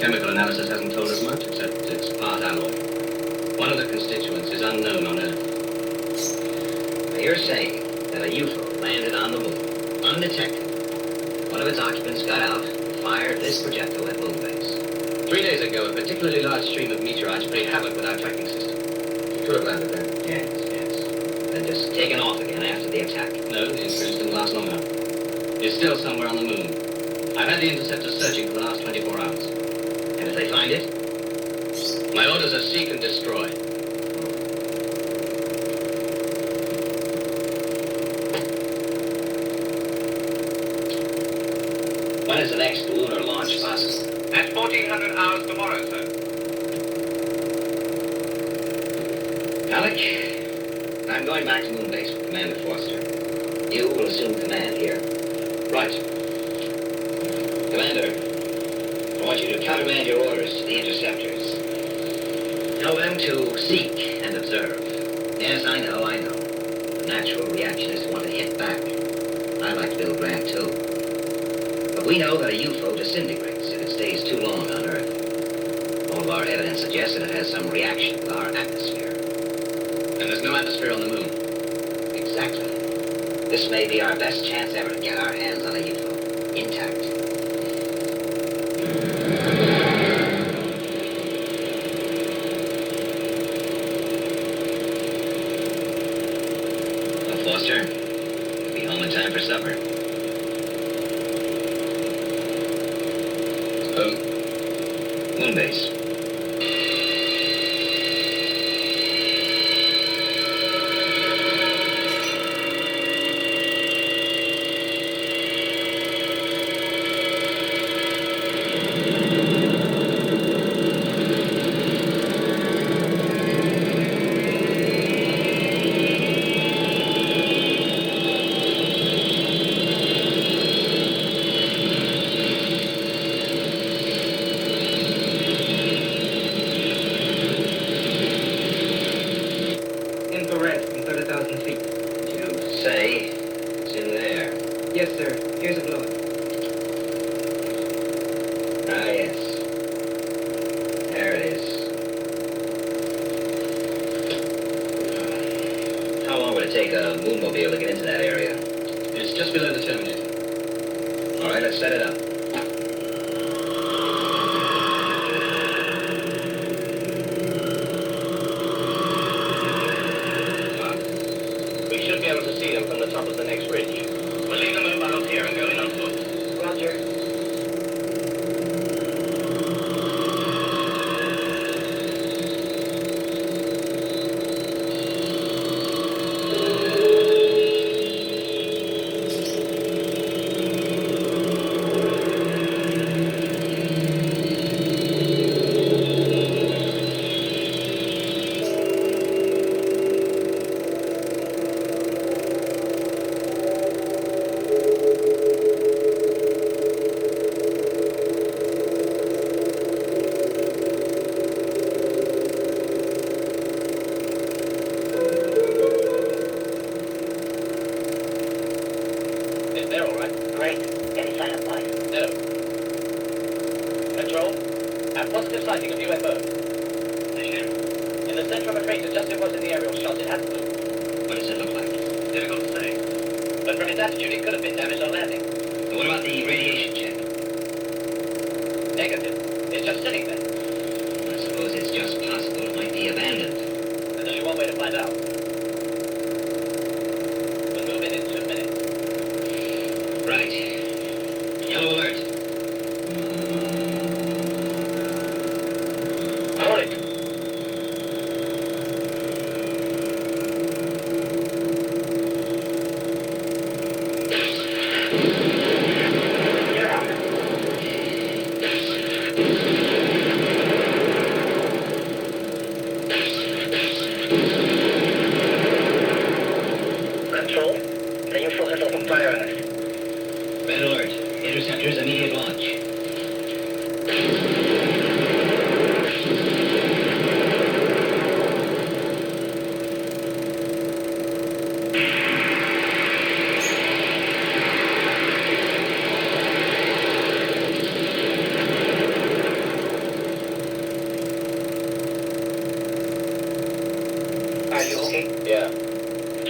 Chemical analysis hasn't told us much, except it's part alloy. One of the constituents is unknown on Earth. Now you're saying that a UFO landed on the moon, undetected. One of its occupants got out and fired this projectile at Moonbase. 3 days ago, a particularly large stream of meteorites played havoc with our tracking system. It could have landed there. Yes. Then just taken off again after the attack. No, the incident didn't last long enough. It's still somewhere on the moon. I've had the interceptors searching for the last 24 hours. And if they find it? My orders are seek and destroy. When is the next lunar launch possible? At 1400 hours tomorrow, sir. Alec, I'm going back to Moonbase with Commander Forster. You will assume command here. Right. Commander, I want you to countermand your orders to the interceptors. Tell them to seek and observe. Yes, I know. The natural reaction is to want to hit back. I like Bill Grant, too. But we know that a UFO disintegrates if it stays too long on Earth. All of our evidence suggests that it has some reaction with our atmosphere. And there's no atmosphere on the moon. Exactly. This may be our best chance ever to get our hands on a UFO, intact. Well, Foster, we'll be home in time for supper. Moonbase. Infrared from 30,000 feet. You say it's in there. Yes, sir. Here's a blower. Ah, yes. There it is. How long would it take a moonmobile to get into that area? It's just below the terminator. All right, let's set it up. We should be able to see them from the top of the next ridge. We'll leave the mobile here and go in on foot. Roger. They're all right. Great. Any sign of life? No. Control, have positive sighting of UFO. In the center of a crater just as it was in the aerial shot, it hasn't moved. What does it look like? Difficult to say. But from its attitude, it could have been damaged on landing. But what about the radiation check? Negative. It's just sitting there. I suppose it's just possible it might be abandoned. There's only one way to find out. We'll move in 2 minutes. Right. Yellow alert. On it. Yes,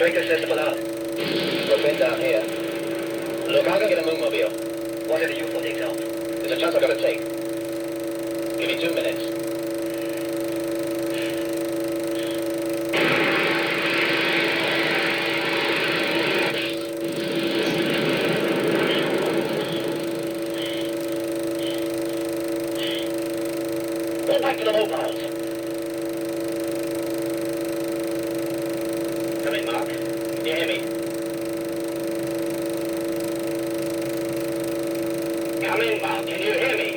Draco says to pull out. We'll pin down here. Look, I'll go get a moonmobile. What if the UFO takes off? There's a chance I've got to take. Give me 2 minutes. Go back to the mobiles. Come in, Mark. Can you hear me? Come in, Mark. Can you hear me?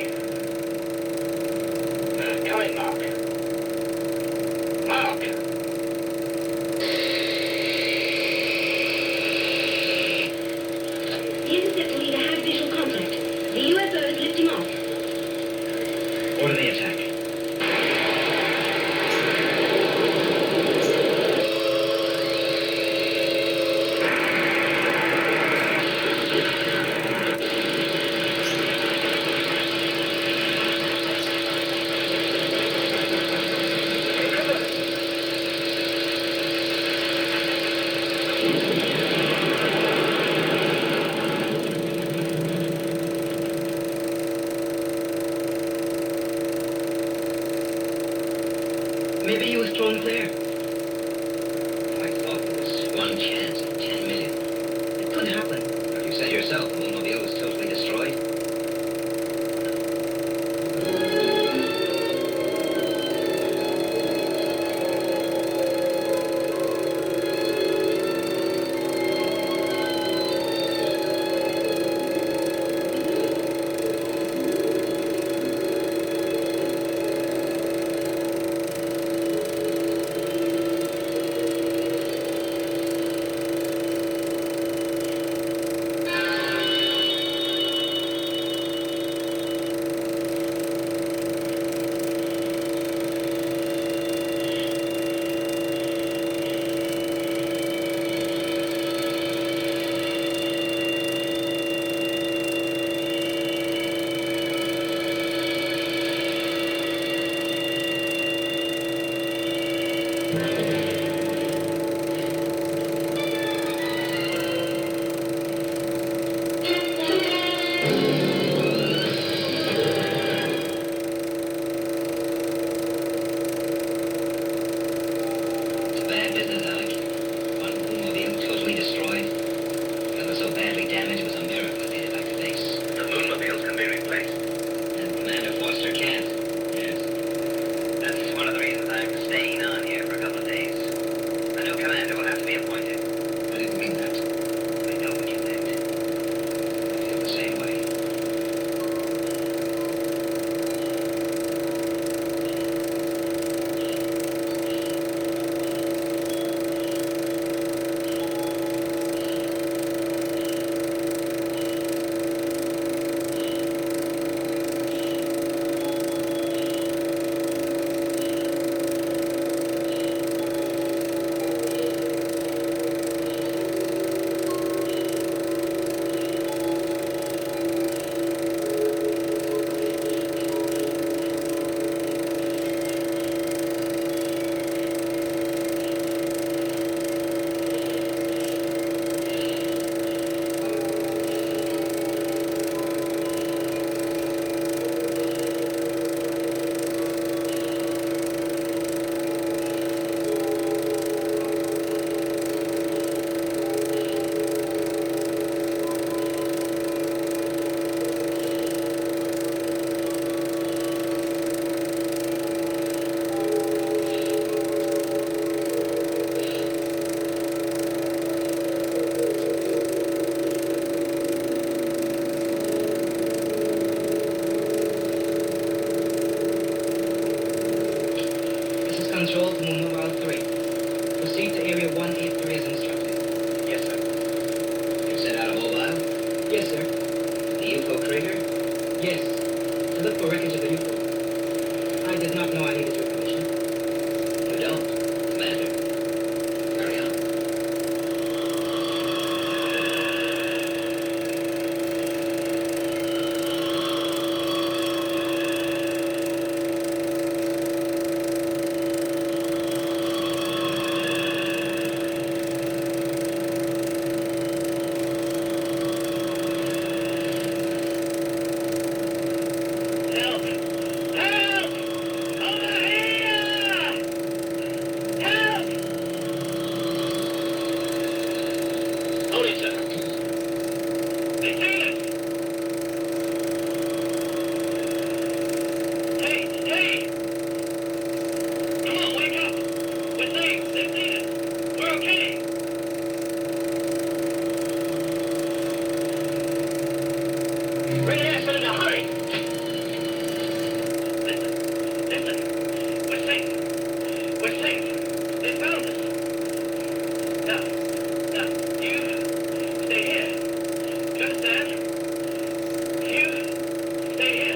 Come in, Mark. Mark! The interceptor leader has visual contact. The UFO is lifting off. Order the attack. Maybe he was thrown clear. I thought there was one chance in 10 million. It could happen. But you said yourself the Moonmobile was totally destroyed. Control to Moonmobile 3. Proceed to Area 183 as instructed. Yes, sir. You sent out a mobile? Yes, sir. The UFO crater? Yes. To look for wreckage of the UFO. I did not know I needed your permission. You don't, Commander. Carry on. Stay here.